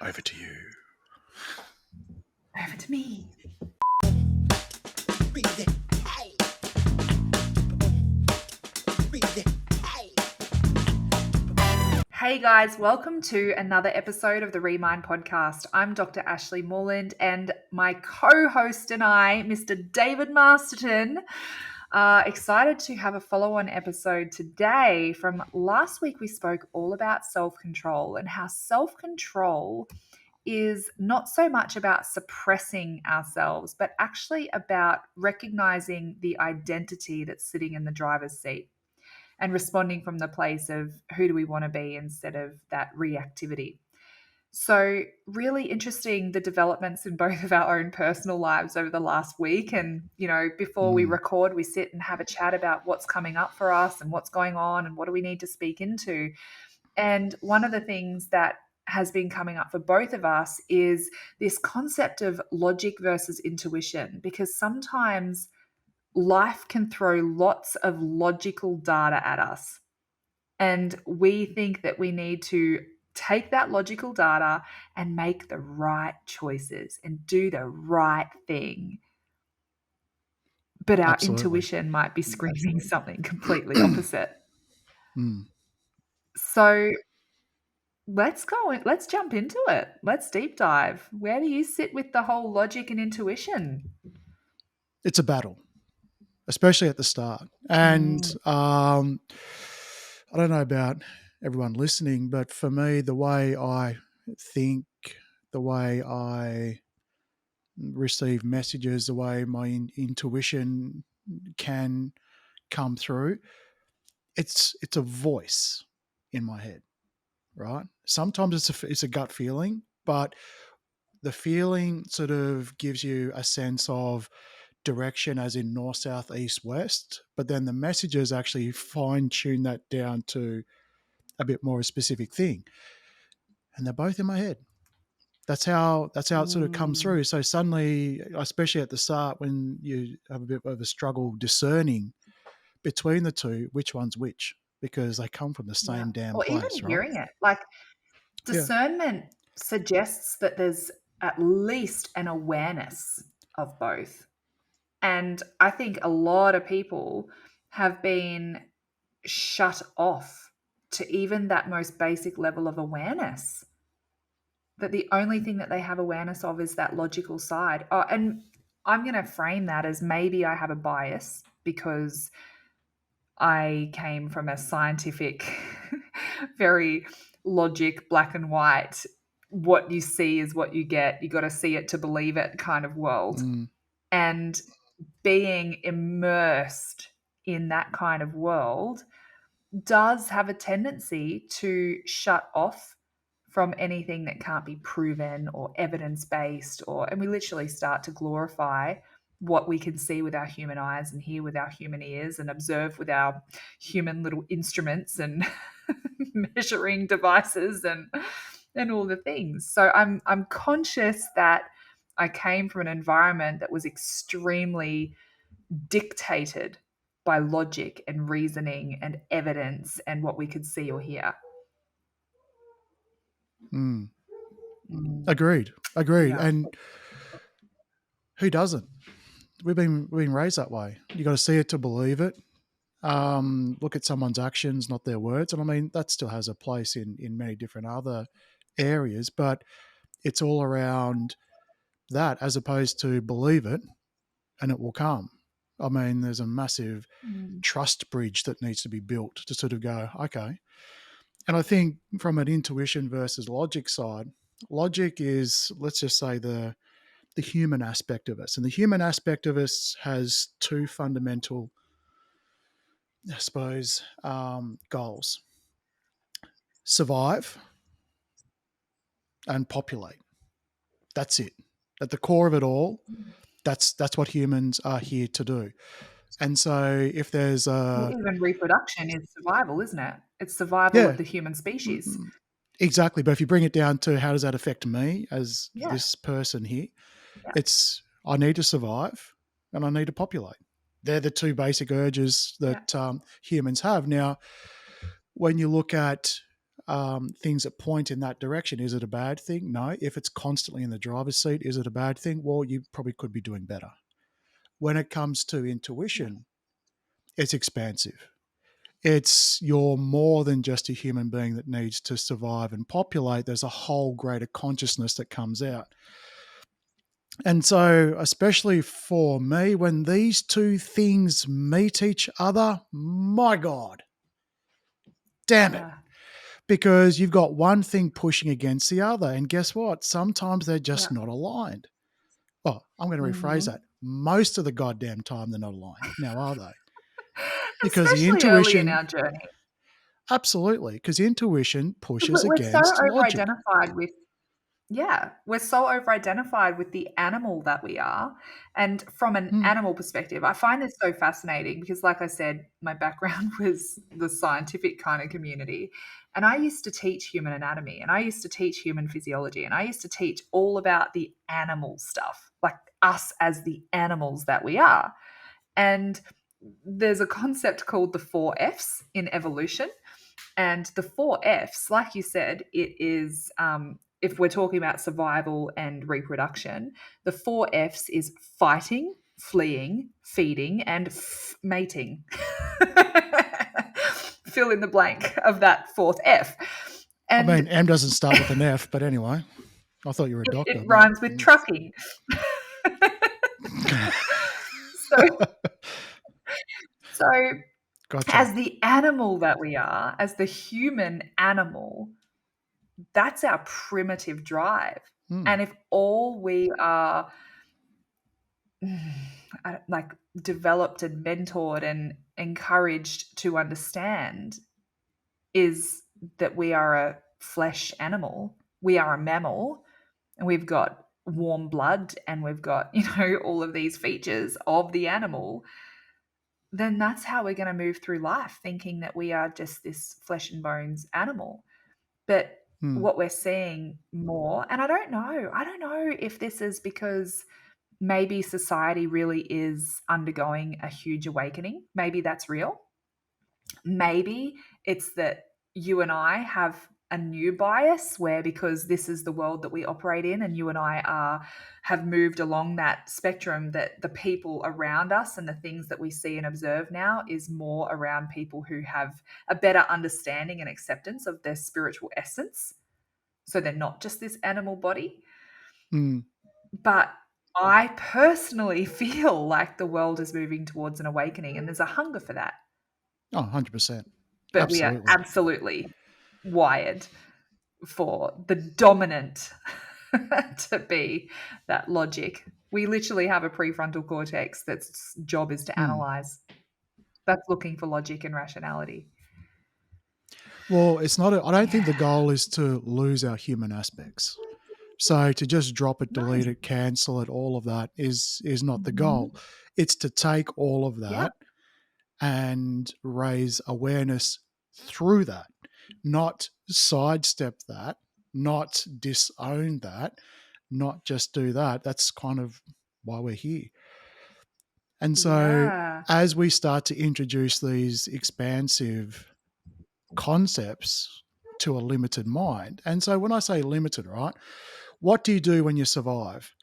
Over to you. Over to me. Hey guys, welcome to another episode of the Remind podcast. I'm Dr. Ashleigh Moreland, and my co-host and I, Mr. David Masterton, are excited to have a follow-on episode today. From last week, we spoke all about self-control and how self-control is not so much about suppressing ourselves, but actually about recognizing the identity that's sitting in the driver's seat and responding from the place of who do we want to be instead of that reactivity. So, really interesting the developments in both of our own personal lives over the last week. And, before we record, we sit and have a chat about what's coming up for us and what's going on and what do we need to speak into. And one of the things that has been coming up for both of us is this concept of logic versus intuition, because sometimes life can throw lots of logical data at us. And we think that we need to take that logical data and make the right choices and do the right thing. But our Absolutely. intuition might be screaming something completely opposite. Mm. So let's jump into it. Let's deep dive. Where do you sit with the whole logic and intuition? It's a battle, especially at the start. And Mm, I don't know about everyone listening, but for me, the way I think, the way I receive messages, the way my intuition can come through, it's a voice in my head, right? Sometimes it's a gut feeling, but the feeling sort of gives you a sense of direction, as in north, south, east, west. But then the messages actually fine tune that down to a bit more of a specific thing, and they're both in my head. That's how it sort of comes mm, through. So suddenly, especially at the start, when you have a bit of a struggle discerning between the two, which one's which, because they come from the yeah. same damn Or even place, right? hearing it. Like Yeah. discernment suggests that there's at least an awareness of both. And I think a lot of people have been shut off to even that most basic level of awareness. That the only thing that they have awareness of is that logical side. Oh, and I'm going to frame that as maybe I have a bias because I came from a scientific, very logic, black and white, what you see is what you get. You got to see it to believe it kind of world. Mm, And being immersed in that kind of world does have a tendency to shut off from anything that can't be proven or evidence based, and we literally start to glorify what we can see with our human eyes and hear with our human ears and observe with our human little instruments and measuring devices and all the things. So I'm conscious that I came from an environment that was extremely dictated by logic and reasoning and evidence and what we could see or hear. mm. Mm, Agreed. yeah. And who doesn't? We've been raised that way. You got to see it to believe it. Look at someone's actions, not their words. And I mean, that still has a place in many different other areas, but it's all around that as opposed to believe it and it will come. I mean, there's a massive Mm, trust bridge that needs to be built to sort of go, okay. And I think from an intuition versus logic side, logic is, let's just say, the human aspect of us. And the human aspect of us has two fundamental, I suppose, goals: survive and populate. That's it. At the core of it all, that's what humans are here to do. And so if there's well, a even reproduction is survival, isn't it? It's survival of yeah, the human species. exactly. But if you bring it down to how does that affect me as Yeah, this person here, yeah, it's I need to survive and I need to populate. They're the two basic urges yeah. that humans have. Now, when you look at things that point in that direction. Is it a bad thing? No. If it's constantly in the driver's seat, is it a bad thing? Well, you probably could be doing better. When it comes to intuition, it's expansive. It's you're more than just a human being that needs to survive and populate. There's a whole greater consciousness that comes out. And so, especially for me, when these two things meet each other, my God, damn it. Yeah. Because you've got one thing pushing against the other. And guess what? Sometimes they're Yeah. just not aligned. Well, I'm going to rephrase Mm-hmm. that. Most of the goddamn time, they're not aligned. Now, are they? Because the Especially early in intuition, our journey. absolutely, because intuition pushes We're so against logic. over-identified with we're so over-identified with the animal that we are. And from an Mm, animal perspective, I find this so fascinating because, like I said, my background was the scientific kind of community. And I used to teach human anatomy and I used to teach human physiology and I used to teach all about the animal stuff, like us as the animals that we are. And there's a concept called the 4 F's in evolution. And the 4 F's, like you said, it is, if we're talking about survival and reproduction, the 4 F's is fighting, fleeing, feeding, and mating. Fill in the blank of that fourth F. I And mean, M doesn't start with an F, but anyway, I thought you were a it doctor, but rhymes with trucking. so, so gotcha. as the animal that we are, as the human animal, that's our primitive drive. Mm, And if all we are like developed and mentored and encouraged to understand is that we are a flesh animal, we are a mammal, and we've got warm blood and we've got, all of these features of the animal, then that's how we're going to move through life thinking that we are just this flesh and bones animal. But mm, what we're seeing more, and I don't know if this is because maybe society really is undergoing a huge awakening. Maybe that's real. Maybe it's that you and I have a new bias where because this is the world that we operate in and you and I have moved along that spectrum, that the people around us and the things that we see and observe now is more around people who have a better understanding and acceptance of their spiritual essence, so they're not just this animal body. mm. But I personally feel like the world is moving towards an awakening and there's a hunger for that. Oh, 100%. But we are Absolutely. absolutely wired for the dominant to be that logic. We literally have a prefrontal cortex that's job is to Mm. analyze. That's looking for logic and rationality. Well, it's not, I don't think the Yeah. goal is to lose our human aspects. So to just drop it, No. delete it, cancel it, all of that is not the goal. Mhm. It's to take all of Yeah. that and raise awareness through that, not sidestep that, not disown that, not just do that. That's kind of why we're here. And so Yeah. as we start to introduce these expansive concepts to a limited mind, and so when I say limited, right, what do you do when you survive?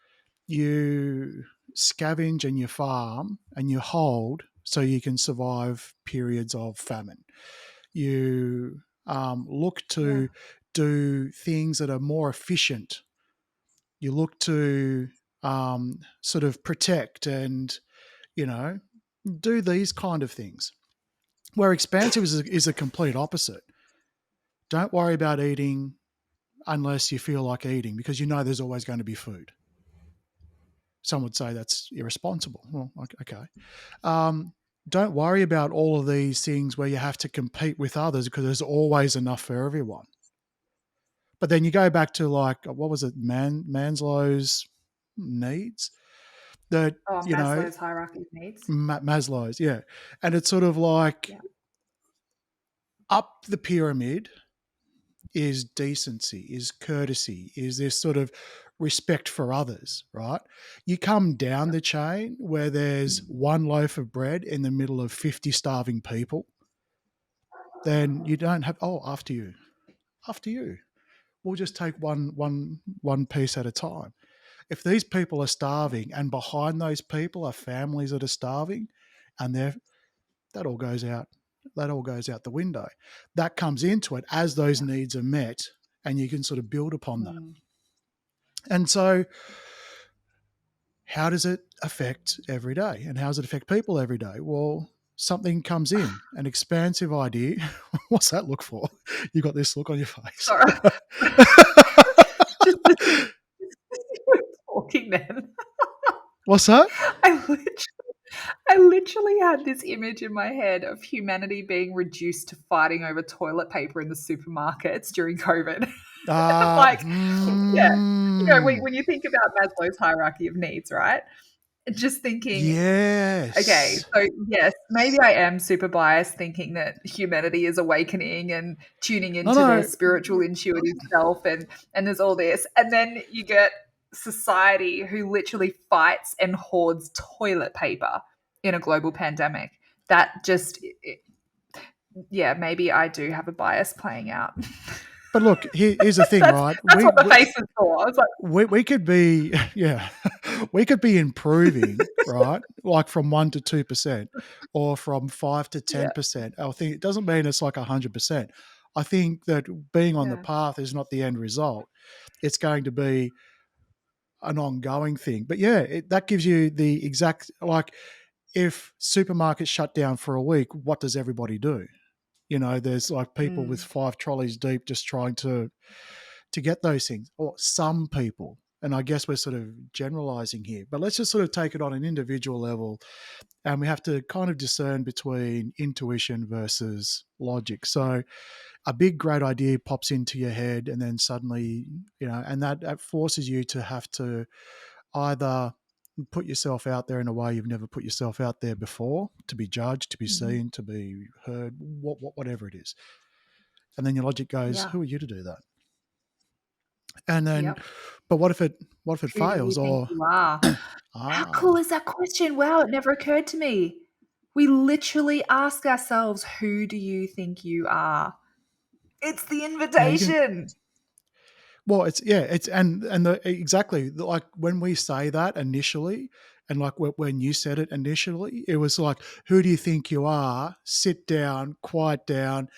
You scavenge and you farm and you hold so you can survive periods of famine. You look Yeah. to do things that are more efficient. You look to sort of protect and, you know, do these kind of things. Where expansive is a complete opposite. Don't worry about eating unless you feel like eating because you know there's always going to be food. Some would say that's irresponsible. Well, okay. Um, don't worry about all of these things where you have to compete with others because there's always enough for everyone. But then you go back to like what was it, Maslow's needs that Oh, you know Maslow's hierarchy of needs. Maslow's, yeah, and it's sort of like Yeah. up the pyramid is decency, is courtesy, is this sort of respect for others, right? You come down the chain where there's one loaf of bread in the middle of 50 starving people, then you don't have, oh, after you. After you. We'll just take one piece at a time. If these people are starving and behind those people are families that are starving, and that all goes out the window. That comes into it as those Yeah. needs are met, and you can sort of build upon that. Mm. And so how does it affect every day? And how does it affect people every day? Well, something comes in, an expansive idea. What's that look for? You got this look on your face. Sorry. Just talking then. What's that? I literally, I literally had this image in my head of humanity being reduced to fighting over toilet paper in the supermarkets during COVID. Uh, Like, yeah, mm, when you think about Maslow's hierarchy of needs, right? Just thinking, okay, yes. so yes, maybe I am super biased thinking that humanity is awakening and tuning No, into their no. spiritual intuitive self and there's all this. And then you get society who literally fights and hoards toilet paper in a global pandemic. That just yeah, maybe I do have a bias playing out. But look, here's the thing, right? That's what the face is for. I was like, We could be, yeah, we could be improving, right? Like from 1 to 2%, or from 5 to yeah, 10%. I think it doesn't mean it's like 100%. I think that being on the yeah. path is not the end result. It's going to be an ongoing thing. But yeah, that gives you the exact, like, if supermarkets shut down for a week, what does everybody do? There's like people with Mm, 5 trolleys deep just trying to get those things, or some people. And I guess we're sort of generalizing here, but let's just sort of take it on an individual level. And we have to kind of discern between intuition versus logic. So a big, great idea pops into your head, and then suddenly, and that forces you to have to either put yourself out there in a way you've never put yourself out there before, to be judged, to be mhm. seen, to be heard, whatever it is. And then your logic goes, Yeah. who are you to do that? And then, Yep. but what if it Who do you fails? think Or you are? How cool ah, is that question? Wow, it never occurred to me. We literally ask ourselves, who do you think you are? It's the yeah, you can. invitation. Well, it's yeah, it's and exactly like when we say that initially, and like when you said it initially, it was like, who do you think you are? Sit down, quiet down.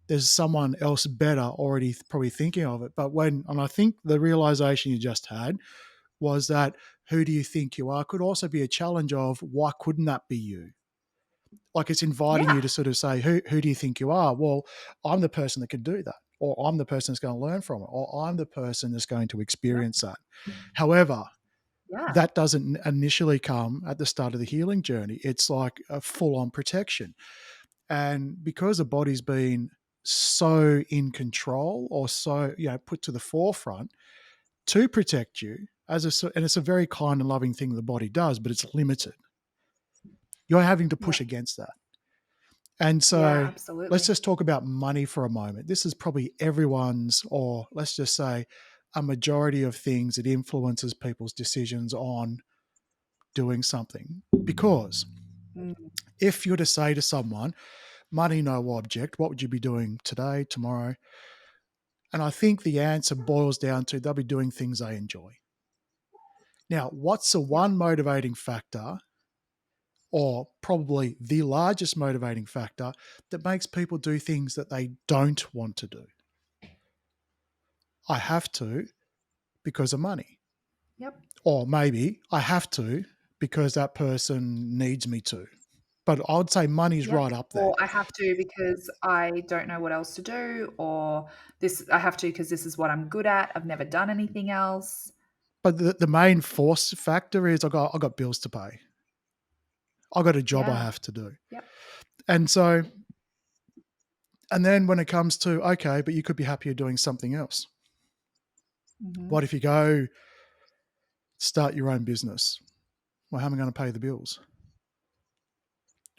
There's someone else better already probably thinking of it. But and I think the realization you just had was that who do you think you are could also be a challenge of why couldn't that be you? Like, it's inviting Yeah. you to sort of say, who do you think you are? Well, I'm the person that can do that, or I'm the person that's going to learn from it, or I'm the person that's going to Yep. experience that. However, Yeah. that doesn't initially come at the start of the healing journey. It's like a full on protection. And because the body's been so in control, or so, put to the forefront to protect you, and it's a very kind and loving thing the body does, but it's limited. You're having to push Yep. against that. And Yeah, so let's absolutely. just talk about money for a moment. This is probably everyone's, or let's just say a majority of things that influences people's decisions on doing something. Because Mm. if you're to say to someone, money no object, what would you be doing today, tomorrow? And I think the answer boils down to they'll be doing things they enjoy. Now, what's the Yep. one motivating factor, or probably the largest motivating factor, that makes people do things that they don't want to do? I have to because of money. Yep. Or maybe I have to because that person needs me to. But I would say money's Yep. right up there. Or I have to because I don't know what else to do, or this I have to because this is what I'm good at. I've never done anything else. But the main force factor is I got bills to pay. I got a job I Yeah. have to do. Yep. And so, and then when it comes to, okay, but you could be happier doing something else. Hmm. What if you go start your own business? Well, how am I going to pay the bills?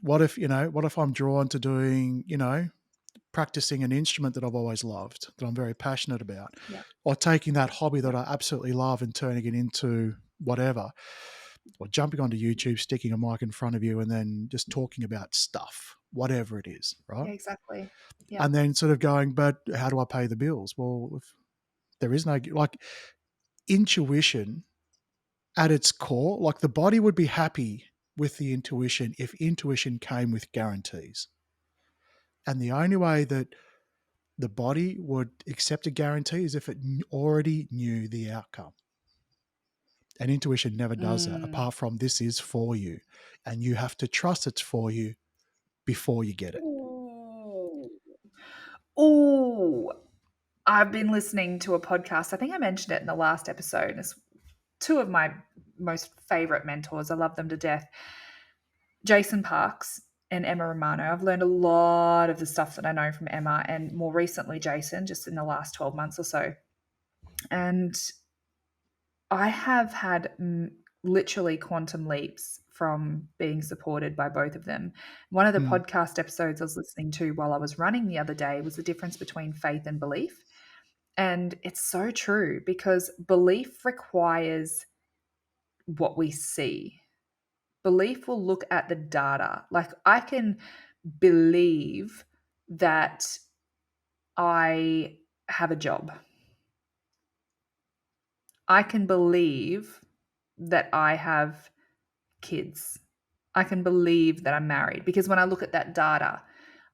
What if I'm drawn to doing, practicing an instrument that I've always loved, that I'm very passionate about, Yep. or taking that hobby that Yep. I absolutely love and turning it into whatever, or jumping onto YouTube, sticking a mic in front of you, and then just talking about stuff. whatever it is, right? Yeah, exactly. Yeah. And then sort of going, but how do I pay the bills? Well, if there is no, like, intuition at its core, like the body would be happy with the intuition if intuition came with guarantees. And the only way that the body would accept a guarantee is if it already knew the outcome. And intuition never does that, Mm. apart from this is for you. And you have to trust it's for you before you get it. Ooh. Ooh. I've been listening to a podcast. I think I mentioned it in the last episode. It's two of my most favorite mentors. I love them to death. Jason Parks and Emma Romano. I've learned a lot of the stuff that I know from Emma and more recently Jason, just in the last 12 months or so. And I have had literally quantum leaps from being supported by both of them. One of the Mm. podcast episodes I was listening to while I was running the other day was the difference between faith and belief. And it's so true because belief requires what we see. Belief will look at the data. Like I can believe that I have a job. I can believe that I have kids. I can believe that I'm married because when I look at that data,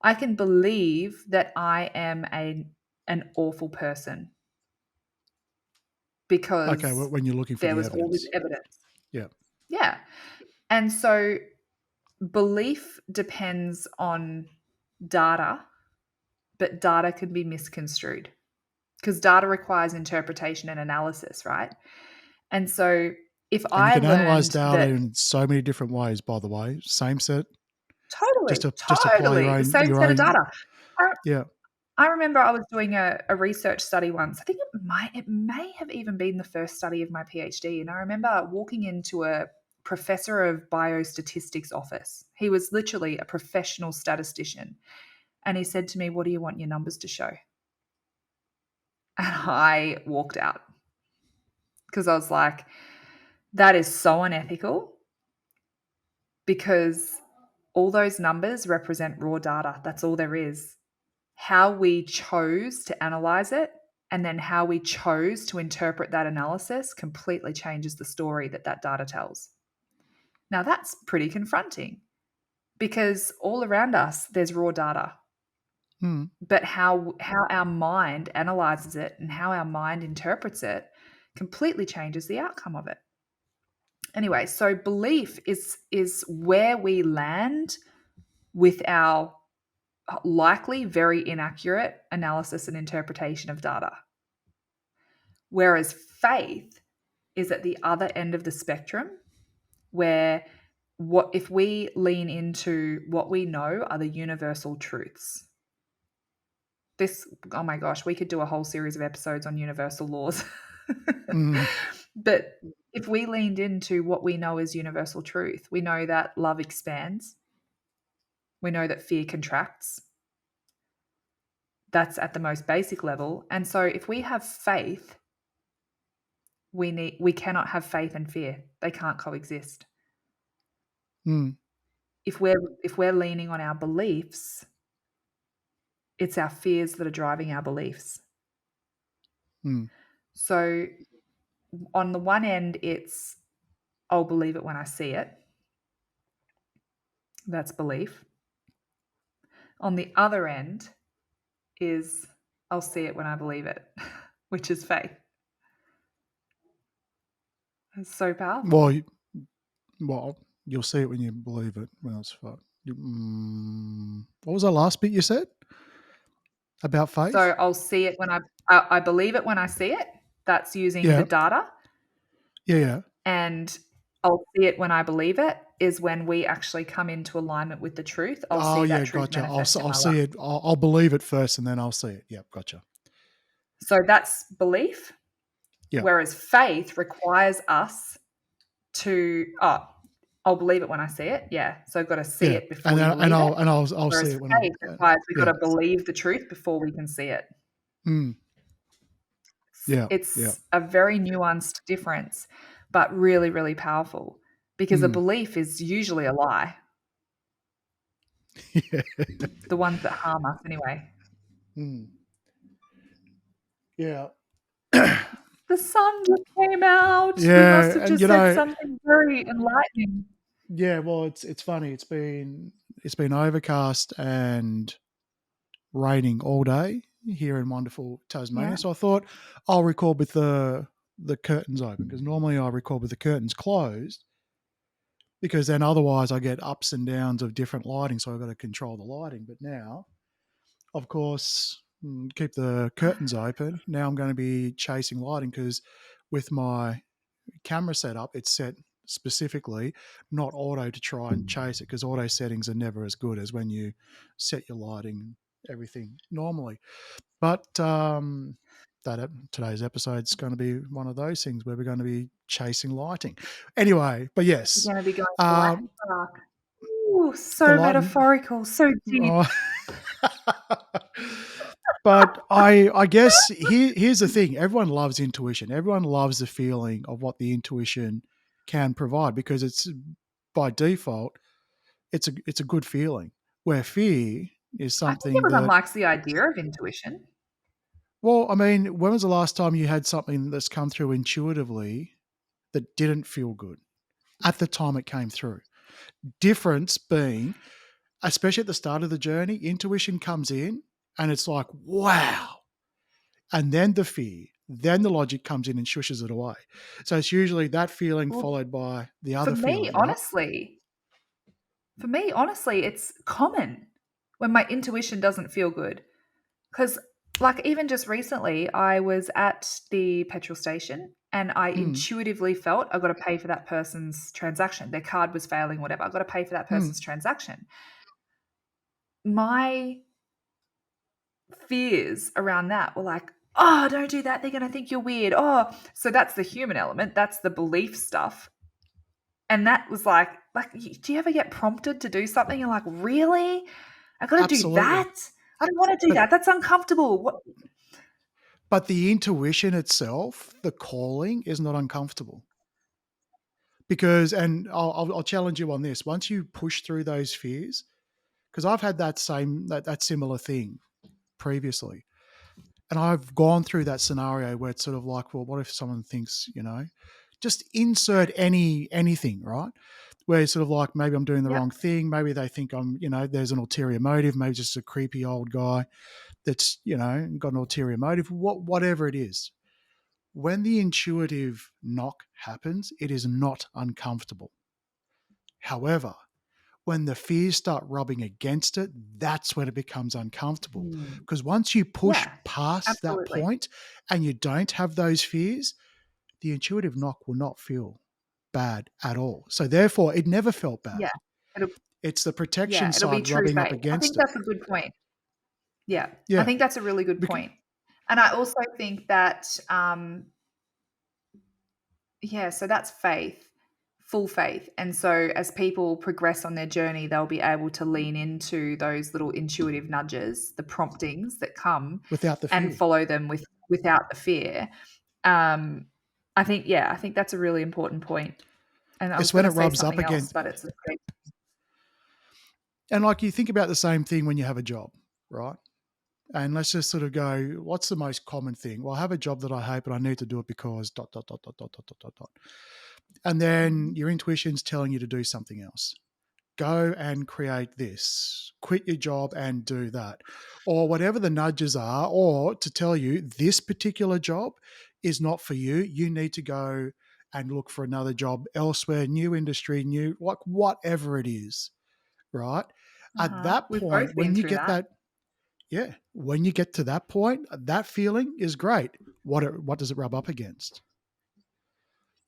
I can believe that I am an awful person Okay, because when you're looking for there the was all this evidence. evidence. Yeah. Yeah. And so belief depends on data, but data can be misconstrued because data requires interpretation and analysis, right? And so if And you I can analyze learned data that in so many different ways, by the way. Same set, totally, just apply totally the same your set of own. data. I, Yeah. I remember I was doing a research study once. I think it may have even been the first study of my PhD. And I remember walking into a professor of biostatistics office. He was literally a professional statistician. And he said to me, "What do you want your numbers to show?" And I walked out because I was like, that is so unethical because all those numbers represent raw data. That's all there is. How we chose to analyze it and then how we chose to interpret that analysis completely changes the story that that data tells. Now, that's pretty confronting because all around us, there's raw data. Mm. But how our mind analyzes it and how our mind interprets it completely changes the outcome of it. Anyway, so belief is where we land with our likely very inaccurate analysis and interpretation of data. Whereas faith is at the other end of the spectrum where what if we lean into what we know are the universal truths. This, oh my gosh, we could do a whole series of episodes on universal laws. Mm. But if we leaned into what we know is universal truth, we know that love expands. We know that fear contracts. That's at the most basic level. And so if we have faith, we cannot have faith and fear. They can't coexist. Mm. If we're leaning on our beliefs, it's our fears that are driving our beliefs. Mm. So on the one end, it's I'll believe it when I see it. That's belief. On the other end is I'll see it when I believe it, which is faith. It's so Well, powerful. well, you'll see it when you believe it. Well, it's fun. What was the last bit you said about So faith? I'll see it when I believe it when I see it. That's using the Yeah. data. Yeah. Yeah. And I'll see it when I believe it is when we actually come into alignment with the truth. I'll Oh, see that yeah. truth Gotcha. manifest in I'll my life. see it. I'll believe it first, and then I'll see it. Yep. Gotcha. So that's belief. Yeah. Whereas faith requires us to, I'll believe it when I see it. Yeah. So I've got to see Yeah. it before you believe it. I'll see Whereas it when I. faith requires we've got Yeah. to believe the truth before we can see it. Mm. Yeah. Yeah. It's a very nuanced difference, but really, really powerful because a Mm. belief is usually a lie. Yeah. The ones that harm us, anyway. Mm. Yeah. The sun just came out. We must Yeah, have and just said something very enlightening. yeah, well, it's funny. It's been overcast and raining all day here in wonderful Yeah. Tasmania. So I thought I'll record with the curtains open, because normally I record with the curtains closed, because then otherwise I get ups and downs of different lighting. So I've got to control the lighting. But now, of course, keep the curtains open. Now I'm going to be chasing lighting, because with my camera setup, it's set specifically not auto to try and chase it, because auto settings are never as good as when you set your lighting and everything normally. But today's episode is going to be one of those things where we're going to be chasing lighting. Anyway, but We're yes, going to be going to the um, lightning park. Ooh, the so lighting. metaphorical, so deep. Oh. But I guess here's the thing: everyone loves intuition. Everyone loves the feeling of what the intuition can provide, because it's by default it's a good feeling. Where fear is I think something everyone that, likes the idea of intuition. well, I mean, when was the last time you had something that's come through intuitively that didn't feel good at the time it came through? Difference being, especially at the start of the journey, intuition comes in and it's like, wow. And then the fear, then the logic comes in and shushes it away. So it's usually that feeling Well, followed by the for other me, feeling, right? honestly, for me, honestly, it's common when my intuition doesn't feel good. Because, like, even just recently, I was at the petrol station and I Mm, intuitively felt I got to pay for that person's transaction. Their card was failing, whatever. I got to pay for that mm, person's transaction. My fears around that were like, oh, don't do that. They're going to think you're weird. Oh, so that's the human element. That's the belief stuff. And that was like, do you ever get prompted to do something? You're like, really? I got to do absolutely. that? I don't want to do But that. That's uncomfortable. What? but the intuition itself, the calling, is not uncomfortable. Because, and I'll challenge you on this. Once you push through those fears, because I've had that similar thing previously, and I've gone through that scenario where it's sort of like, well, what if someone thinks, just insert anything, right? Where it's sort of like, maybe I'm doing the Yep. wrong thing, maybe they think there's an ulterior motive, maybe just a creepy old guy that's got an ulterior motive, whatever it is. When the intuitive knock happens, it is not uncomfortable. However, when the fears start rubbing against it, that's when it becomes uncomfortable. Mm. Because once you push Yeah, past that absolutely. point and you don't have those fears, the intuitive knock will not feel bad at all. So therefore, it never felt Yeah. bad. It'll It's the protection yeah, it'll be side true rubbing up faith. I against think it. that's a good point. Yeah, I Yeah. think that's a really good Because, point. And I also think that, yeah, so that's faith, full faith. And so as people progress on their journey, they'll be able to lean into those little intuitive nudges, the promptings that come, without the and fear. follow them without the fear. Um, I think that's a really important point. And I was It's going when it to say rubs up something else, against. but it's a great. And like, you think about the same thing when you have a job, right? And let's just sort of go, what's the most common thing? Well, I have a job that I hate, but I need to do it because dot, dot, dot, dot, dot, dot, dot, dot, dot. And then Mhm. your intuition's telling you to do something else. Go and create this, quit your job and do that, or whatever the nudges are, or to tell you this particular job is not for you. You need to go and look for another job elsewhere, new industry, new, like whatever it is, right? At Uh-huh. that We've point, both when been you through get that. that, yeah, when you get to that point, that feeling is great. What does it rub up against?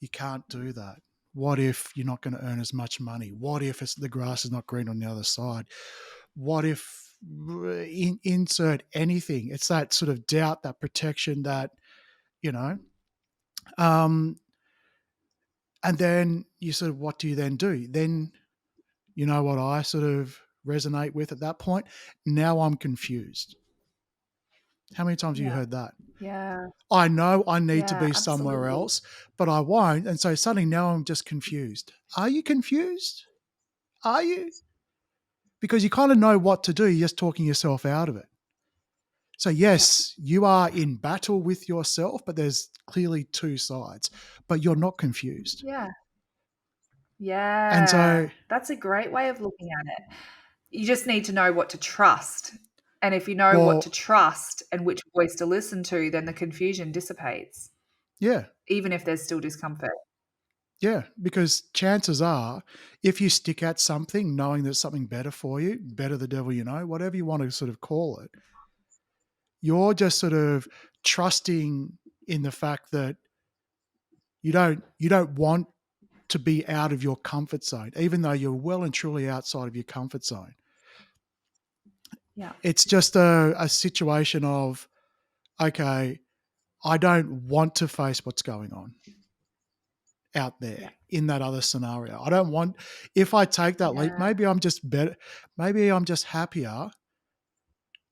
You can't do that. What if you're not going to earn as much money? What if the grass is not green on the other side? What if insert anything? It's that sort of doubt, that protection, that you know. Um, and then you sort of, what do you then do? Then you know what I sort of resonate with at that point. Now I'm confused. How many times have you Yeah. heard that? Yeah. I know I need to Yeah, be somewhere absolutely. else, but I won't. And so suddenly now I'm just confused. Are you confused? Are you? because you kind of know what to do. You're just talking yourself out of it. So Yeah. yes, you are in battle with yourself, but there's clearly two sides, but you're not confused. Yeah. And Yeah. so, That's a great way of looking at it. You just need to know what to trust. And if you know what to well, trust and which voice to listen to, then the confusion dissipates, yeah, even if there's still discomfort. yeah, because chances are, if you stick at something, knowing there's something better for you, better the devil you know, whatever you want to sort of call it, you're just sort of trusting in the fact that you don't want to be out of your comfort zone, even though you're well and truly outside of your comfort zone. Yeah. It's just a situation of, okay, I don't want to face what's going on out there Yeah. in that other scenario. I don't want, if I take that leap, Yeah. maybe I'm just better, maybe I'm just happier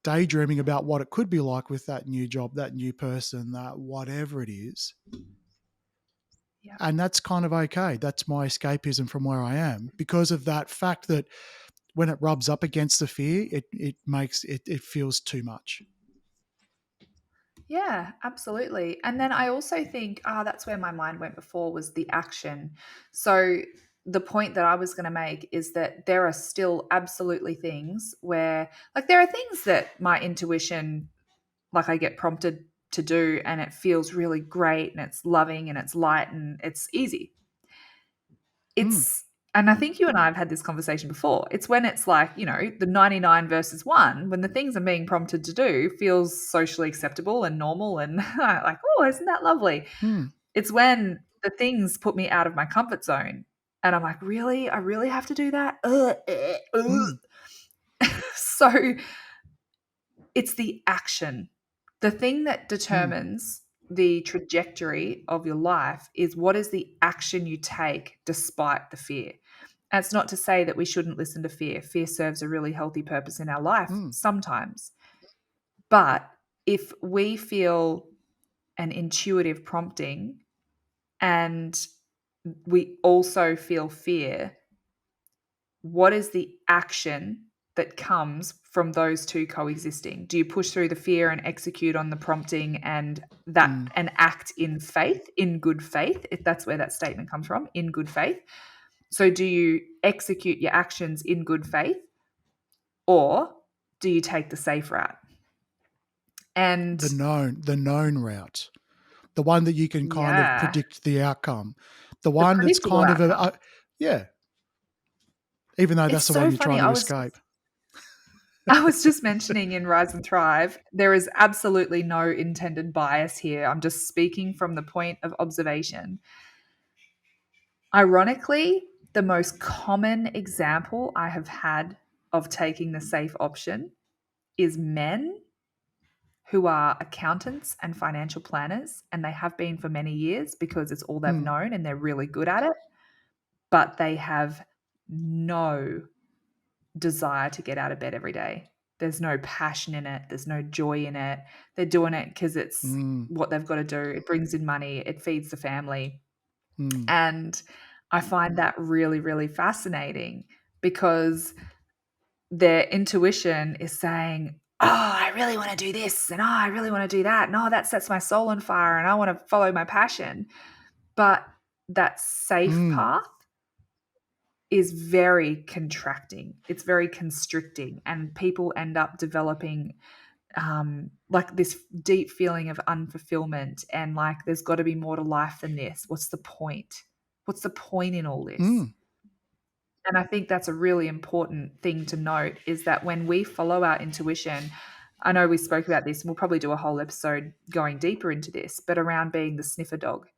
daydreaming about what it could be like with that new job, that new person, that whatever it is. Yeah. And that's kind of okay. That's my escapism from where I am because of that fact that when it rubs up against the fear, it makes it feels too much. Yeah, absolutely. And then I also think, that's where my mind went before was the action. So the point that I was going to make is that there are still absolutely things where, like, there are things that my intuition, like, I get prompted to do and it feels really great and it's loving and it's light and it's easy. Mm, It's and I think you and I have had this conversation before. It's when it's like, the 99 versus 1, when the things I'm being prompted to do feels socially acceptable and normal and like, "Oh, isn't that lovely?" mm, It's when the things put me out of my comfort zone and I'm like, "Really? I really have to do that?" mm, So, it's the action. The thing that mm, determines the trajectory of your life is what is the action you take despite the fear. And it's not to say that we shouldn't listen to fear. Fear serves a really healthy purpose in our life mm, sometimes. But if we feel an intuitive prompting and we also feel fear, what is the action that comes from those two coexisting? Do you push through the fear and execute on the prompting mm. and act in faith, in good faith? If that's where that statement comes from, in good faith. So do you execute your actions in good faith or do you take the safe route? The And known route, the one that you can kind of yeah, predict the outcome, the the one that's predictable kind of outcome. yeah, even though It's that's the so one you're funny. trying to escape. I was just mentioning in Rise and Thrive, there is absolutely no intended bias here. I'm just speaking from the point of observation. Ironically, the most common example I have had of taking the safe option is men who are accountants and financial planners, and they have been for many years because it's all they've Mm, known and they're really good at it, but they have no desire to get out of bed every day. There's no passion in it. There's no joy in it. They're doing it because it's mm, what they've got to do. It brings in money. It feeds the family. mm, And I find that really, really fascinating because their intuition is saying, "Oh, I really want to do this. And oh, I really want to do that. And oh, that sets my soul on fire. And I want to follow my passion." But that safe mm, path is very contracting. It's very constricting, and people end up developing like this deep feeling of unfulfillment and like there's got to be more to life than this. What's the point? What's the point in all this? mm, And I think that's a really important thing to note is that when we follow our intuition, I know we spoke about this and we'll probably do a whole episode going deeper into this, but around being the sniffer dog.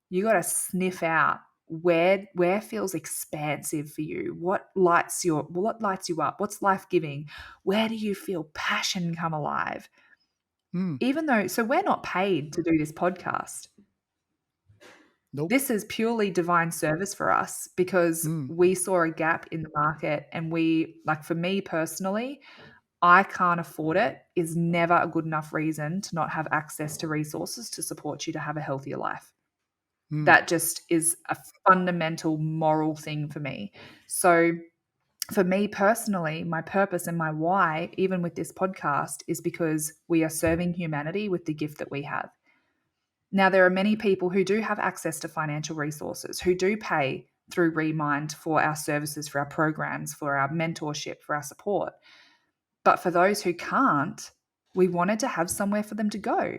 You got to sniff out where feels expansive for you. What lights you up? What's life-giving? Where do you feel passion come alive? mm. Even though so we're not paid to do this podcast. Nope. This is purely divine service for us because Mm, we saw a gap in the market and like for me personally, I can't afford it is never a good enough reason to not have access to resources to support you to have a healthier life. mm, That just is a fundamental moral thing for me. So for me personally, my purpose and my why, even with this podcast, is because we are serving humanity with the gift that we have. Now, there are many people who do have access to financial resources, who do pay through Remind for our services, for our programs, for our mentorship, for our support. But for those who can't, we wanted to have somewhere for them to go.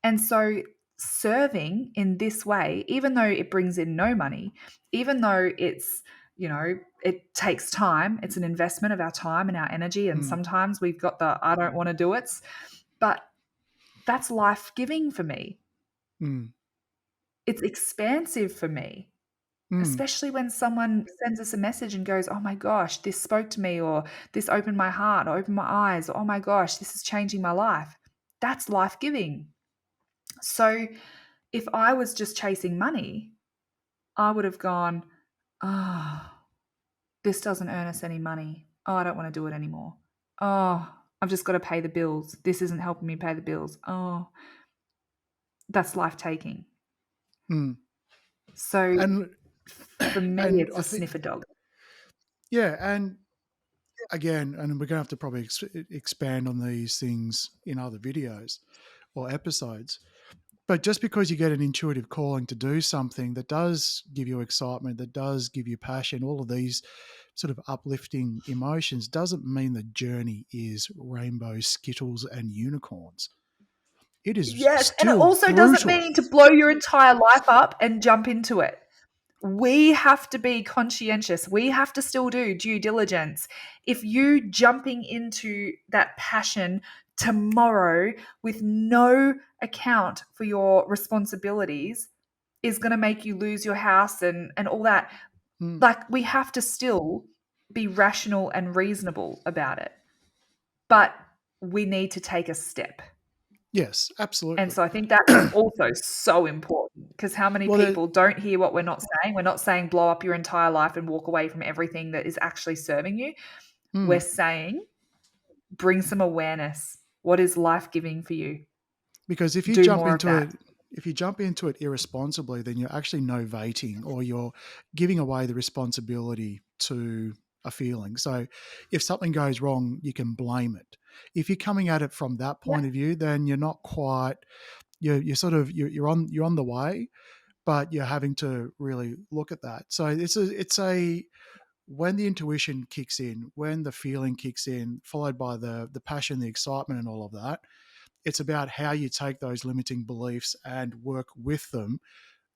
And so serving in this way, even though it brings in no money, even though it's, it takes time, it's an investment of our time and our energy. And Mm, sometimes we've got the I don't want to do it, but that's life giving for me. mm, It's expansive for me, mm, especially when someone sends us a message and goes, oh my gosh, this spoke to me, or this opened my heart, or opened my eyes, or oh my gosh, this is changing my life. That's life giving. So if I was just chasing money, I would have gone, oh, this doesn't earn us any money. Oh, I don't want to do it anymore. Oh, I've just got to pay the bills. This isn't helping me pay the bills. Oh, that's life taking. mm. So And for me, and it's I a think, sniffer dog. yeah, and again, and we're going to have to probably expand on these things in other videos or episodes. But just because you get an intuitive calling to do something that does give you excitement, that does give you passion, all of these sort of uplifting emotions, doesn't mean the journey is rainbows, skittles, and unicorns. It is Yes. And it still also doesn't brutal. mean to blow your entire life up and jump into it. We have to be conscientious. We have to still do due diligence. If you jumping into that passion tomorrow with no account for your responsibilities is going to make you lose your house and all that, Mm, like we have to still be rational and reasonable about it. But we need to take a step. yes, And absolutely. so I think that's also so important, because how many Well, people don't hear what we're not saying? We're not saying blow up your entire life and walk away from everything that is actually serving you. We're mm, saying bring some awareness. What is life giving for you? because Do more of that. if you jump into it irresponsibly, then you're actually novating, or you're giving away the responsibility to a feeling. So if something goes wrong, you can blame it. If you're coming at it from that Yeah. point of view, then you're not quite, you're sort of, you're on the way, but you're having to really look at that. So it's a, when the intuition kicks in, when the feeling kicks in, followed by the passion, the excitement, and all of that, it's about how you take those limiting beliefs and work with them,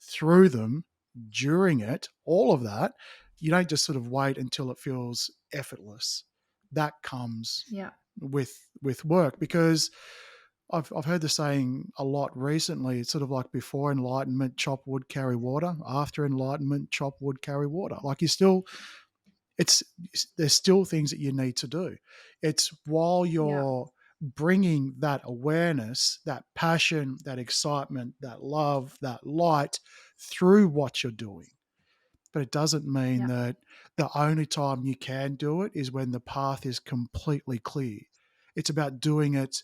through them, during it, all of that. You don't just sort of wait until it feels effortless. That comes Yeah. with work, because I've heard the saying a lot recently. It's sort of like, before enlightenment, chop wood, carry water. After enlightenment, chop wood, carry water. Like, you still, it's there's still things that you need to do. It's while Yeah. you're bringing that awareness, that passion, that excitement, that love, that light through what you're doing. But it doesn't mean Yeah. that the only time you can do it is when the path is completely clear. It's about doing it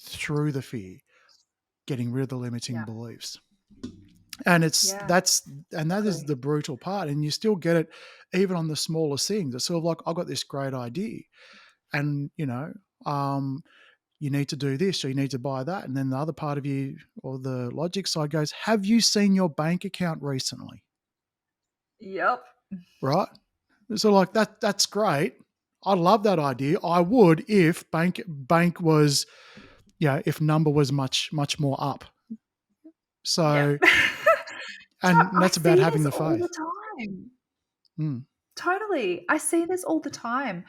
through the fear, getting rid of the limiting Yeah. beliefs. And Yeah. that is Exactly. the brutal part. And you still get it even on the smallest things. It's sort of like, I've got this great idea, and um, you need to do this, or you need to buy that. And then the other part of you, or the logic side, goes, have you seen your bank account recently? Yep. Right? So like, that's great. I love that idea. I would, if bank was, if number was much more up. Yep. So, and I that's about see having this the all the faith. time. Mm, Totally. I see this all the time,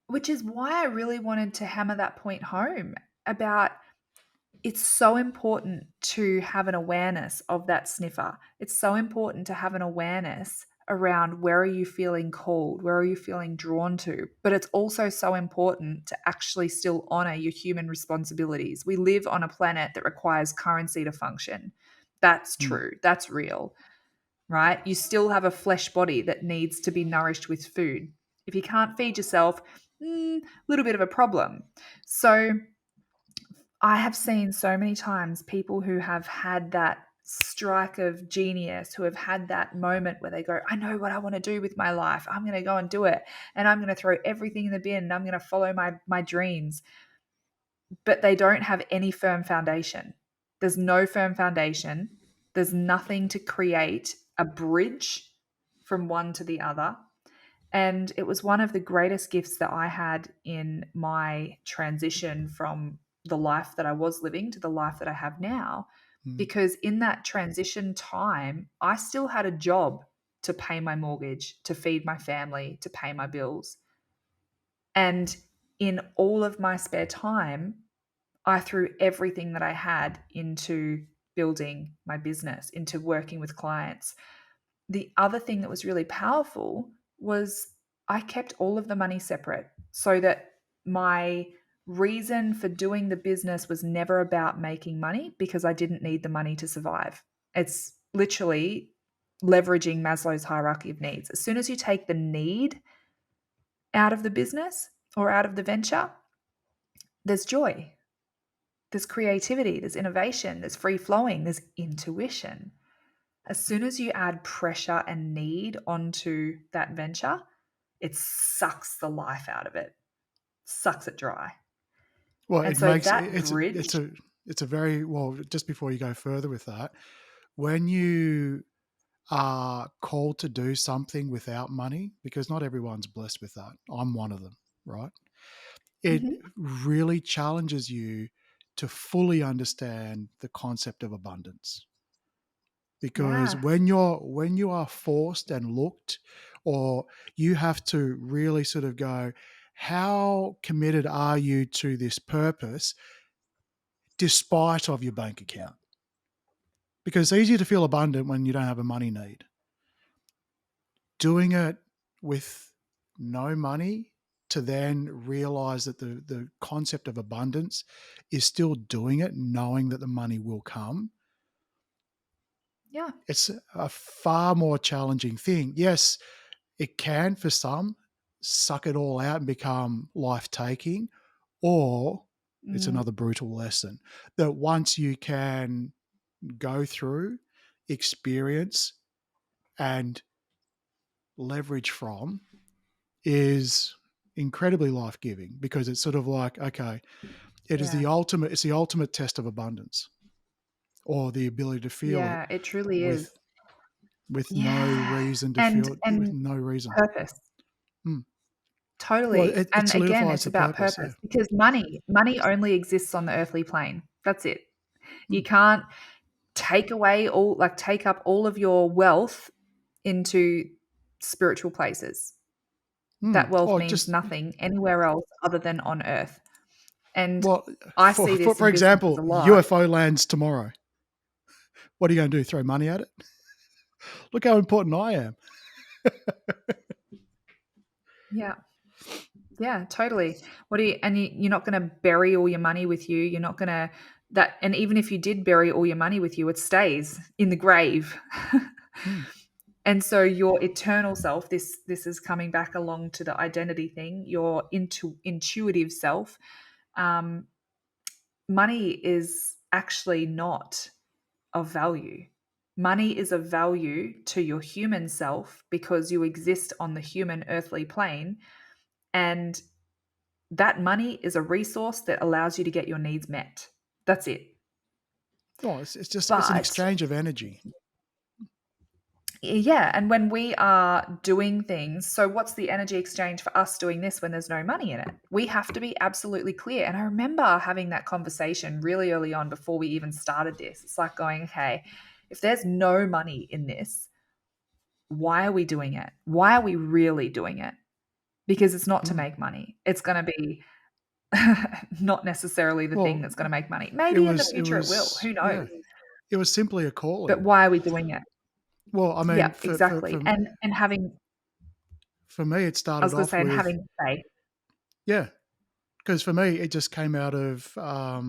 which is why I really wanted to hammer that point home about it's so important to have an awareness of that sniffer. It's so important to have an awareness around where are you feeling called? Where are you feeling drawn to? But it's also so important to actually still honor your human responsibilities. We live on a planet that requires currency to function. That's mm, true. That's real, right? You still have a flesh body that needs to be nourished with food. If you can't feed yourself, little bit of a problem. So I have seen so many times people who have had that strike of genius, who have had that moment where they go, I know what I want to do with my life. I'm going to go and do it. And I'm going to throw everything in the bin and I'm going to follow my dreams. But they don't have any firm foundation. There's no firm foundation. There's nothing to create a bridge from one to the other. And it was one of the greatest gifts that I had in my transition from the life that I was living to the life that I have now. Mm. Because in that transition time, I still had a job to pay my mortgage, to feed my family, to pay my bills. And in all of my spare time, I threw everything that I had into building my business, into working with clients. The other thing that was really powerful was I kept all of the money separate so that my reason for doing the business was never about making money, because I didn't need the money to survive. It's literally leveraging Maslow's hierarchy of needs. As soon as you take the need out of the business or out of the venture, there's joy, there's creativity, there's innovation, there's free flowing, there's intuition. As soon as you add pressure and need onto that venture, it sucks the life out of it, sucks it dry. Well, And it so makes that it's a bridge, it's a it's a very well. Just before you go further with that, when you are called to do something without money, because not everyone's blessed with that. I'm one of them, right? It mhm, really challenges you to fully understand the concept of abundance. Because yeah, when you are forced and looked, or you have to really sort of go, how committed are you to this purpose despite of your bank account? Because it's easier to feel abundant when you don't have a money need. Doing it with no money, to then realize that the concept of abundance is still doing it, knowing that the money will come, yeah, it's a far more challenging thing. Yes, it can, for some, suck it all out and become life taking, or it's mm, another brutal lesson that once you can go through, experience, and leverage from, is incredibly life giving, because it's sort of like, okay, yeah, it's the ultimate test of abundance, or the ability to feel it yeah, it truly is. with no Yeah, reason to and feel it, with and no reason. purpose. Hmm. Well, Totally. it And again, solidifies it's the about purpose. Yeah. purpose, because money only exists on the earthly plane. That's it. Hmm. You can't take up all of your wealth into spiritual places. Hmm. That wealth Or means just, nothing anywhere else other than on earth. And well, I see this for in businesses example, a lot. UFO lands tomorrow. What are you going to do? Throw money at it? Look how important I am. Yeah. Yeah, totally. You're not going to bury all your money with you. You're not going to that and even if you did bury all your money with you, it stays in the grave. Hmm. And so your eternal self, this is coming back along to the identity thing, your intuitive self, um, money is actually not of value. Money is of value to your human self because you exist on the human earthly plane, and that money is a resource that allows you to get your needs met. That's it. Oh, it's just, it's an But exchange of energy. yeah, and when we are doing things, so what's the energy exchange for us doing this when there's no money in it? We have to be absolutely clear. And I remember having that conversation really early on before we even started this. It's like going, okay, if there's no money in this, why are we doing it? Why are we really doing it? Because it's not to Hmm. make money. It's going to be not necessarily the thing Well, that's going to make money. it Maybe in the was, future it will. Who knows? yeah, it was simply a But calling. why are we doing it? Well, I mean, Yeah, exactly. And having, for me, it I started was going to off say, and with, having faith. yeah, because for me, it just came out of, I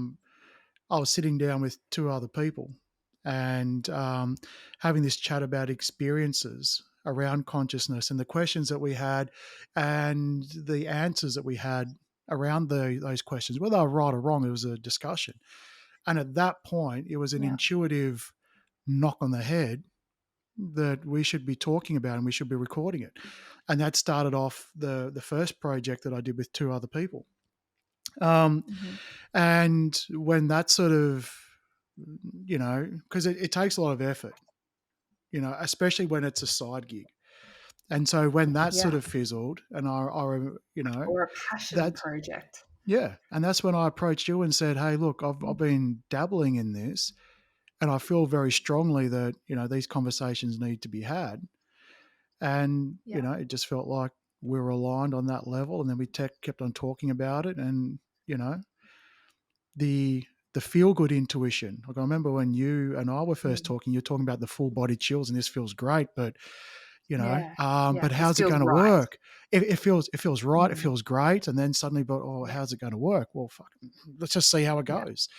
was sitting down with two other people, and having this chat about experiences around consciousness and the questions that we had and the answers that we had around those questions. Whether they were right or wrong, it was a discussion. And at that point, it was an Yeah. intuitive knock on the head that we should be talking about and we should be recording it. And that started off the first project that I did with two other people. Mm-hmm. And when that sort of, because it takes a lot of effort, especially when it's a side gig. And so when that sort Yeah. of fizzled, and Or a passion that, project. yeah, and that's when I approached you and said, "Hey, look, I've been dabbling in this, and I feel very strongly that these conversations need to be had." And Yeah. it just felt like we were aligned on that level, and then we kept on talking about it, and you know, the the feel good intuition. Like I remember when you and I were first Mm. talking, you're talking about the full body chills, and this feels great, but Yeah. but Yeah. This how's it feels going to right. work? It feels right. It Mm. feels great, and then suddenly, but Yeah. how's it going to work? Well, fuck, let's just see how it Yeah. goes.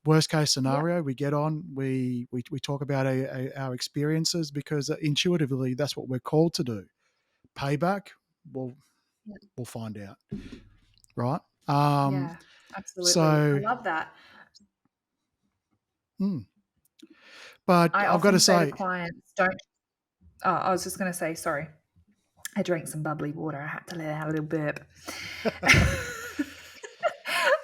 Worst case Yeah. scenario, we get on, we talk about our experiences because intuitively that's what we're called to do. Payback, well, Yeah. we'll find out, right? Um, Yeah. Absolutely. I so, love that. mm, but I I've got to often say to say, clients, don't. Oh, I was just going to say, sorry. I drank some bubbly water. I had to let out a little burp.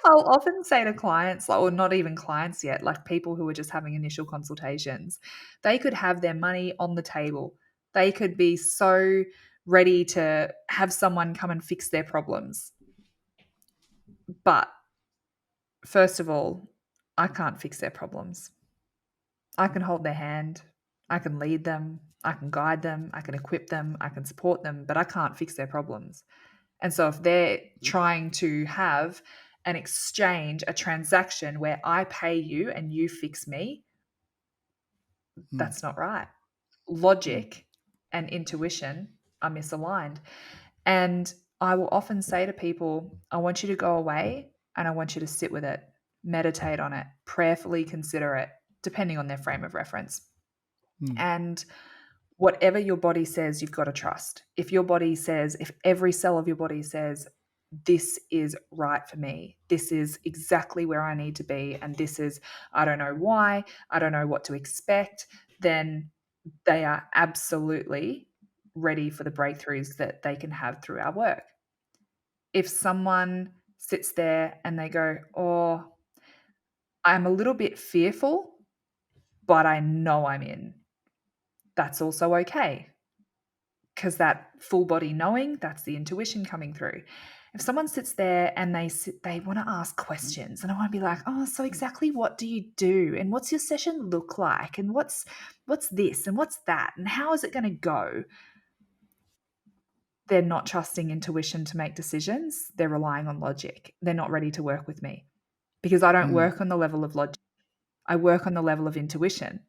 I'll often say to clients, or not even clients yet, like people who are just having initial consultations, they could have their money on the table. They could be so ready to have someone come and fix their problems. But first of all, I can't fix their problems. I can hold their hand, I can lead them, I can guide them, I can equip them, I can support them, but I can't fix their problems. And so if they're trying to have an exchange, a transaction where I pay you and you fix me, mm, that's not right. mm, Logic and intuition are misaligned. And I will often say to people, I want you to go away and I want you to sit with it, meditate on it, prayerfully consider it, depending on their frame of reference. mm, And whatever your body says, you've got to trust. If your body says, if every cell of your body says, this is right for me, this is exactly where I need to be, and this is, I don't know why, I don't know what to expect, then they are absolutely ready for the breakthroughs that they can have through our work. If someone sits there and they go, oh, I'm a little bit fearful, but I know I'm in, that's also okay. Because that full body knowing, that's the intuition coming through. If someone sits there and they want to ask questions, and I want to be like, oh, so exactly what do you do, and what's your session look like, and what's this and what's that, and how is it going to go? They're not trusting intuition to make decisions. They're relying on logic. They're not ready to work with me because I don't mm, work on the level of logic. I work on the level of intuition.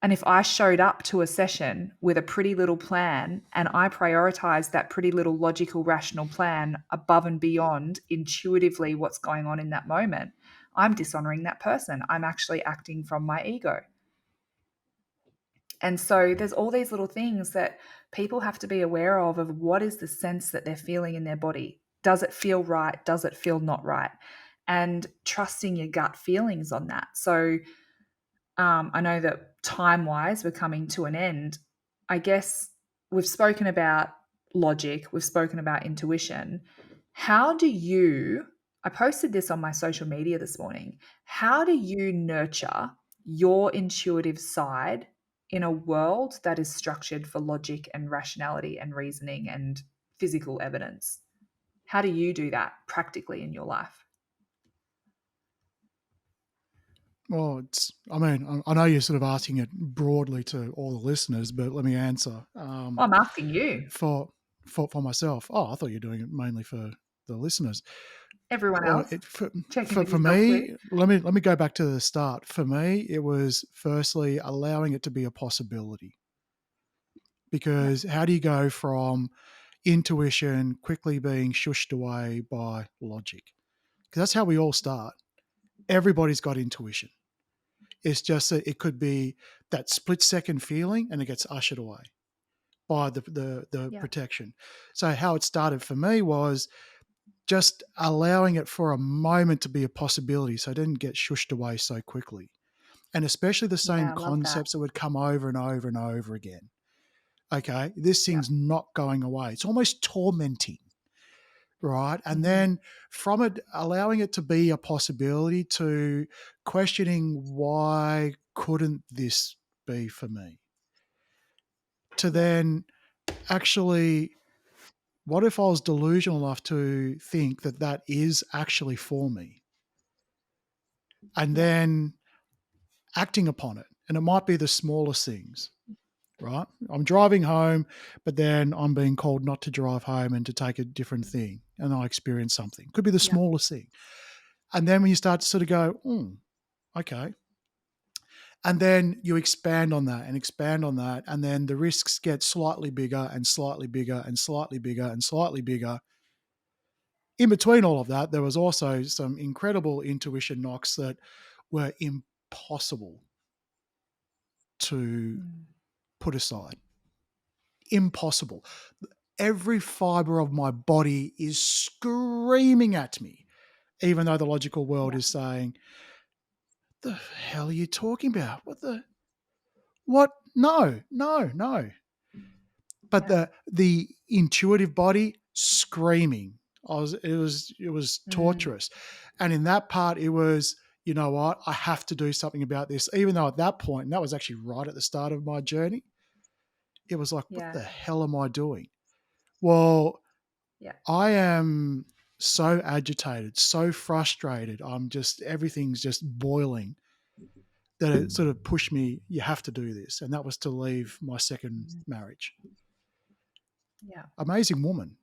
And if I showed up to a session with a pretty little plan and I prioritized that pretty little logical, rational plan above and beyond intuitively what's going on in that moment, I'm dishonoring that person. I'm actually acting from my ego. And so there's all these little things that people have to be aware of what is the sense that they're feeling in their body. Does it feel right? Does it feel not right? And trusting your gut feelings on that. So I know that time wise, we're coming to an end. I guess we've spoken about logic, we've spoken about intuition. How do you, I posted this on my social media this morning, how do you nurture your intuitive side in a world that is structured for logic and rationality and reasoning and physical evidence? How do you do that practically in your life? well, I mean, I know you're sort of asking it broadly to all the listeners, but let me answer Well, I'm asking you, for for myself. Oh, I thought you were doing it mainly for the listeners. everyone Well, else, for, checking for with for yourself too. me, let me go back to the start. For me, it was firstly allowing it to be a possibility, Yeah, because how do you go from intuition quickly being shushed away by logic? Because that's how we all start. Everybody's got intuition. It's just that it could be that split second feeling and it gets ushered away by the yeah, protection. So how it started for me was just allowing it for a moment to be a possibility, so it didn't get shushed away so quickly. and especially the same Yeah, I love that. concepts that would come over and over and over again. Okay, this Yeah. thing's not going away. It's almost tormenting, right? And Mhm. then from it, allowing it to be a possibility to questioning why couldn't this be for me? To Yeah. then actually, what if I was delusional enough to think that that is actually for me? And Yeah. then acting upon it. And it might be the smallest things, right? I'm driving home, but then I'm being called not to drive home and to take a different thing. And I experience something. Could be the Yeah. smallest thing. And then when you start to sort of go, okay. And then you expand on that and expand on that. And then the risks get slightly bigger and slightly bigger and slightly bigger and slightly bigger. In between all of that, there was also some incredible intuition knocks that were impossible to Mm. put aside. Impossible. Every fiber of my body is screaming at me, even though the logical world Yeah. is saying, the hell are you talking about? What? No, no, no. But Yeah. the intuitive body screaming. It was Mm. torturous. And in that part, it was, you know what, I have to do something about this. Even though at that point, and that was actually right at the start of my journey, it was like, what Yeah. the hell am I doing? Well, Yeah. I am so agitated, so frustrated. Everything's just boiling that it sort of pushed me, you have to do this. And that was to leave my second Mhm. marriage. Yeah. Amazing woman.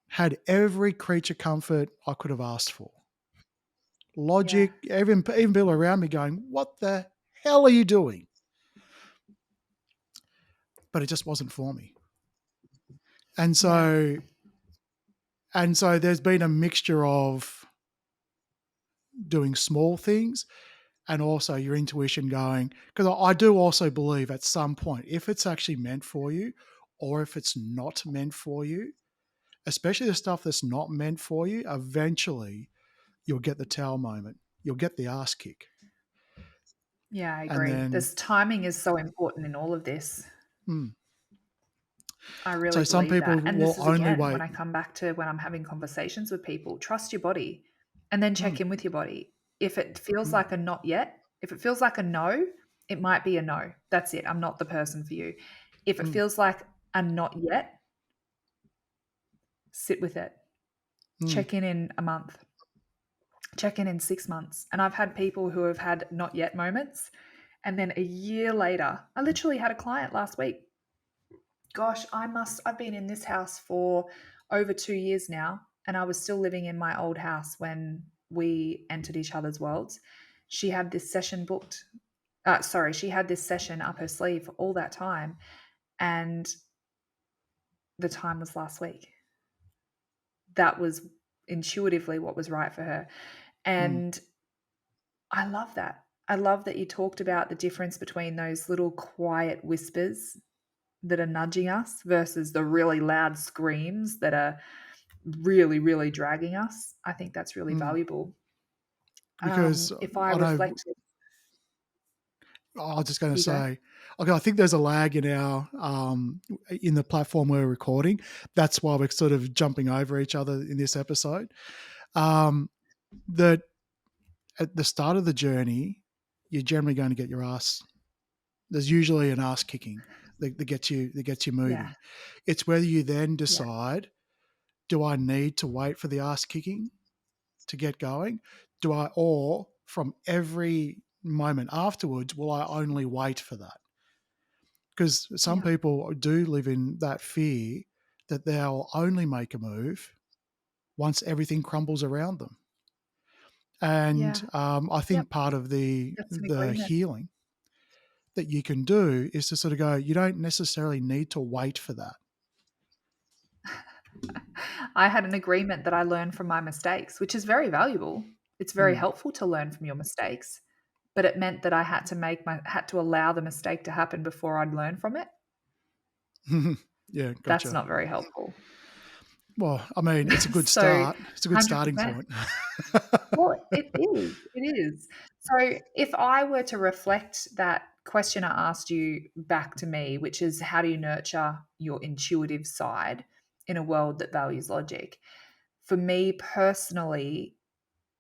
Had every creature comfort I could have asked for. Yeah. Logic, even people around me going, what the hell are you doing? But it just wasn't for me. And Yeah. so, and so there's been a mixture of doing small things and also your intuition going, because I do also believe at some point, if it's actually meant for you or if it's not meant for you, especially the stuff that's not meant for you, eventually you'll get the towel moment. You'll get the ass kick. Yeah, I And agree. then, This timing is so important in all of this. hmm. I really So some believe people that. And will this is only again when wait. I come back to when I'm having conversations with people, trust your body and then Hmm, check in with your body. If it feels hmm, like a not yet, if it feels like a no, it might be a no. That's it. I'm not the person for you. If it hmm, feels like a not yet, sit with it. hmm, Check in a month, check in 6 months. And I've had people who have had not yet moments. And then a year later, I literally had a client last week. Gosh, I've been in this house for over 2 years now. And I was still living in my old house when we entered each other's worlds. She had this session booked. She had this session up her sleeve for all that time. And the time was last week. That was intuitively what was right for her. hmm, And I love that. I love that you talked about the difference between those little quiet whispers that are nudging us versus the really loud screams that are really, really dragging us. I think that's really hmm. valuable. Because If I I know reflected, I was just going to you go. say, okay, I think there's a lag in our in the platform we're recording. That's why we're sort of jumping over each other in this episode. Um, that at the start of the journey, you're generally going to get your ass. There's usually an ass kicking that gets you Yeah, moving. It's whether you then yeah, decide, do I need to wait for the ass kicking to get going? Do I, or from every moment afterwards, will I only wait for that? Because some yeah, people do live in that fear that they'll only make a move once everything crumbles around them. And yeah. I Yep, think part of the that's an the agreement. healing that you can do is to sort of go, you don't necessarily need to wait for that. I had an agreement that I learned from my mistakes, which is very valuable. It's very Mm. helpful to learn from your mistakes, but it meant that I had to allow the mistake to happen before I'd learn from it. Yeah, That's gotcha. not very helpful. Well, I mean, it's a good So start. It's a good starting 100%. point. Well, it is. So if I were to reflect that question I asked you back to me, which is how do you nurture your intuitive side in a world that values logic? For me personally,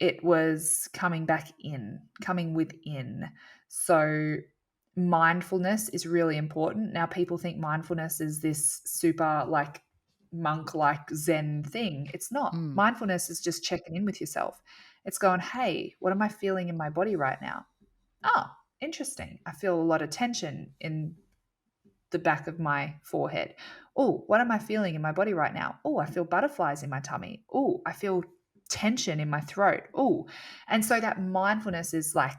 it was coming back in, coming within. So mindfulness is really important. Now people think mindfulness is this super like monk like zen thing. It's not. Mm, Mindfulness is just checking in with yourself. It's going, "Hey, what am I feeling in my body right now?" Oh, interesting. I feel a lot of tension in the back of my forehead. Oh, what am I feeling in my body right now? Oh, I feel butterflies in my tummy. Oh, I feel tension in my throat. Oh, and so that mindfulness is like,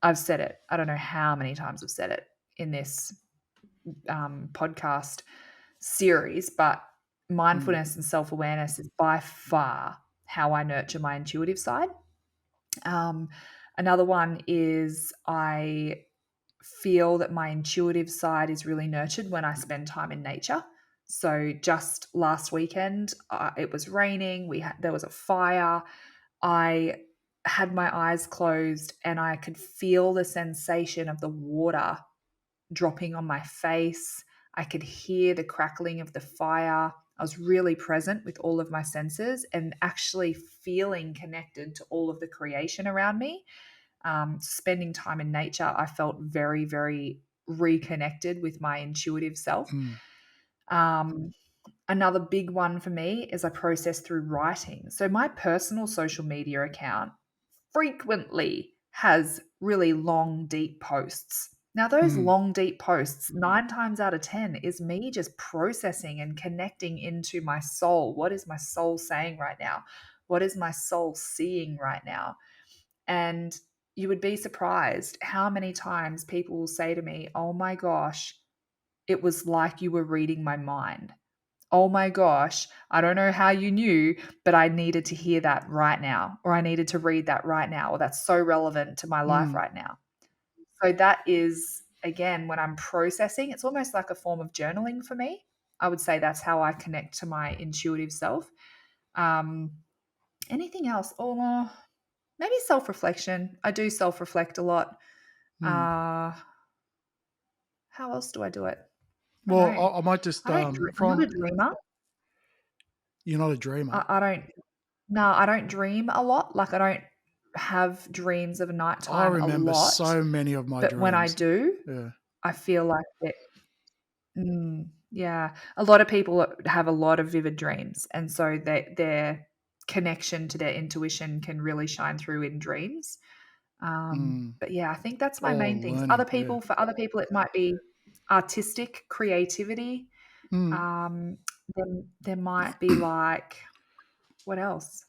I've said it. I don't know how many times I've said it in this podcast series, but mm, mindfulness and self awareness is by far how I nurture my intuitive side. Um, Another one is I feel that my intuitive side is really nurtured when I spend time in nature. So just last weekend, it was raining. There was a fire. I had my eyes closed and I could feel the sensation of the water dropping on my face. I could hear the crackling of the fire. I was really present with all of my senses and actually feeling connected to all of the creation around me. Spending time in nature, I felt very, very reconnected with my intuitive self. mm, Um, Another big one for me is I process through writing. So my personal social media account frequently has really long, deep posts. Now, those mm, long, deep posts, 9 times out of 10, is me just processing and connecting into my soul. What is my soul saying right now? What is my soul seeing right now? And you would be surprised how many times people will say to me, "Oh my gosh, it was like you were reading my mind. Oh my gosh, I don't know how you knew, but I needed to hear that right now, or I needed to read that right now, or that's so relevant to my life mm, right now." So that is, again, when I'm processing, it's almost like a form of journaling for me. I would say that's how I connect to my intuitive self. Um, Anything else? Oh, maybe self reflection. I do self reflect a lot. mm. Uh, how else do I do it? I don't Well, know. I might just I'm not a from dreamer. you're not a dreamer. I don't. No, I don't dream a lot. Like I don't have dreams of a I nighttime a remember lot. so many of my But when I dreams. do, Yeah. I feel like it. Yeah, a lot of people have a lot of vivid dreams, and so their connection to their intuition can really shine through in dreams. Mm. But yeah, I think that's my Or main things. Other learning. Yeah. people, for other people, it might be artistic creativity. Mm. Um, then there might be like what else?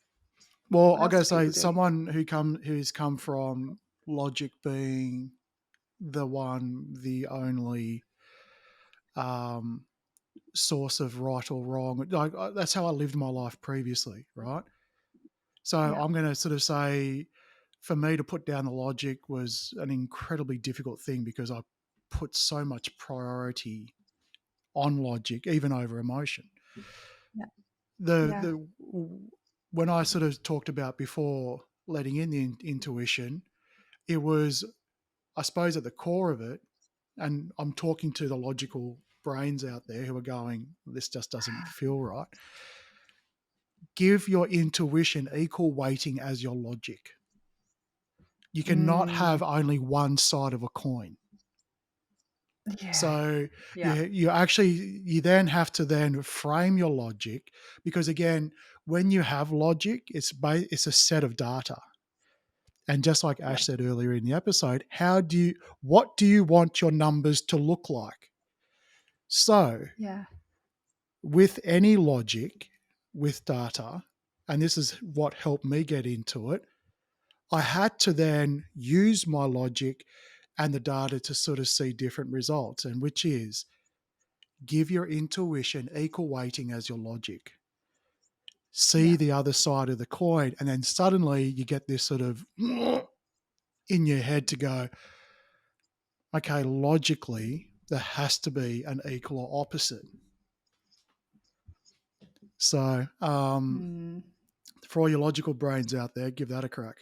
Well, What I else gotta do say, people do? someone who's come from logic being the one, the only um, source of right or wrong. Like that's how I lived my life previously, right? So Yeah, I'm going to sort of say, for me to put down the logic was an incredibly difficult thing because I put so much priority on logic, even over emotion. yeah, The yeah, the when I sort of talked about before letting in the intuition, it was, I suppose, at the core of it, and I'm talking to the logical brains out there who are going, this just doesn't feel right. Give your intuition equal weighting as your logic. You cannot have mm, only one side of a coin. yeah, So yeah, you then have to then frame your logic, because again, when you have logic, it's a set of data. And just like yeah, Ash said earlier in the episode, what do you want your numbers to look like? So yeah, with any logic, with data, and this is what helped me get into it, I had to then use my logic and the data to sort of see different results, and which is give your intuition equal weighting as your logic. See yeah, the other side of the coin, and then suddenly you get this sort of in your head to go, okay, logically, there has to be an equal or opposite. So, Mm. for all your logical brains out there, give that a crack.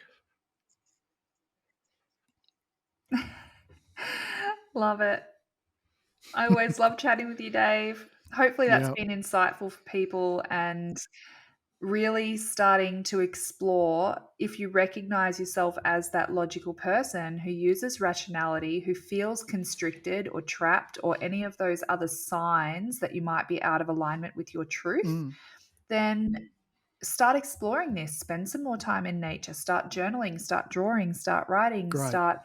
Love it. I always love chatting with you, Dave. Hopefully, that's Yeah. been insightful for people and really starting to explore if you recognize yourself as that logical person who uses rationality, who feels constricted or trapped, or any of those other signs that you might be out of alignment with your truth, Mm, then start exploring this. Spend some more time in nature. Start journaling, start drawing, start writing, great. start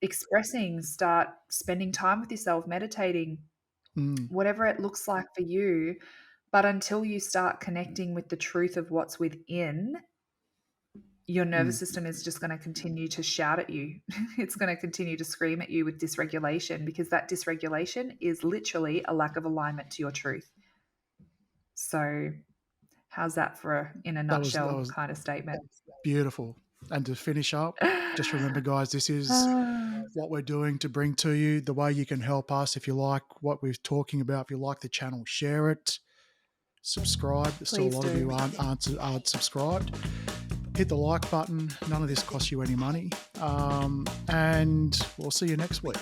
expressing, start spending time with yourself, meditating, Mm, whatever it looks like for you. But until you start connecting with the truth of what's within, your nervous mm, system is just going to continue to shout at you. It's going to continue to scream at you with dysregulation, because that dysregulation is literally a lack of alignment to your truth. So, how's that for in a that nutshell was kind of statement? beautiful. And to finish up, just remember, guys, this is Ah, what we're doing to bring to you the way you can help us. If you like what we're talking about, if you like the channel, share it, subscribe. There's still a please lot of you do. aren't subscribed. Hit the like button. None of this costs you any money. And we'll see you next week.